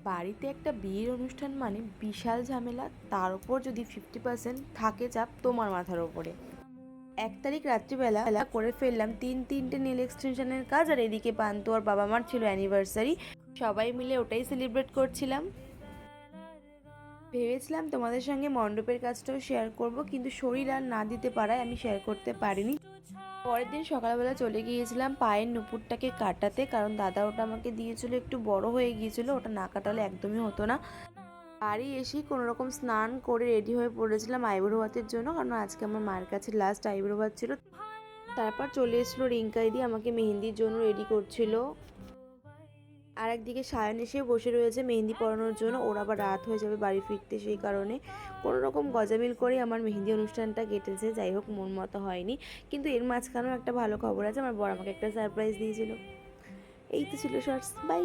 বাড়িতে একটা বিয়ের অনুষ্ঠান মানে বিশাল ঝামেলা, তার উপর যদি 50% থাকে চাপ তোমার মাথার ওপরে। 1 তারিখ রাত্রিবেলা করে ফেললাম তিনটে নেল এক্সটেনশনের কাজ, আর এদিকে পান্তু আর বাবা মার ছিল অ্যানিভার্সারি, সবাই মিলে ওটাই সেলিব্রেট করছিলাম। ভেবেছিলাম তোমাদের সঙ্গে মণ্ডপের কাজটাও শেয়ার করব, কিন্তু শরীর আর না দিতে পারায় আমি শেয়ার করতে পারিনি। পরের দিন সকালবেলা চলে গিয়েছিলাম পায়ের নুপুরটাকে কাটাতে, কারণ দাদা ওটা আমাকে দিয়েছিল, একটু বড় হয়ে গিয়েছিল, ওটা না কাটালে একদমই হতো না। বাড়ি এসেই কোনোরকম স্নান করে রেডি হয়ে পড়েছিলাম আইব্রো ভাতের জন্য, কারণ আজকে আমার মায়ের কাছে লাস্ট আইব্রো ভাত ছিল। তারপর চলে এসেছিলো রিঙ্কাইদি, আমাকে মেহেন্দির জন্য রেডি করছিল। আর একদিকে সায়ন এসে বসে রয়েছে মেহেন্দি পরানোর জন্য, ওর আবার রাত হয়ে যাবে বাড়ি ফিরতে, সেই কারণে কোনো রকম গজামিল করে আমার মেহেন্দি অনুষ্ঠানটা কেটেছে। যাই হোক, মন মতো হয়নি, কিন্তু এর মাঝখানেও একটা ভালো খবর আছে, আমার বর আমাকে একটা সারপ্রাইজ দিয়েছিল। এই তো ছিল শর্টস, বাই।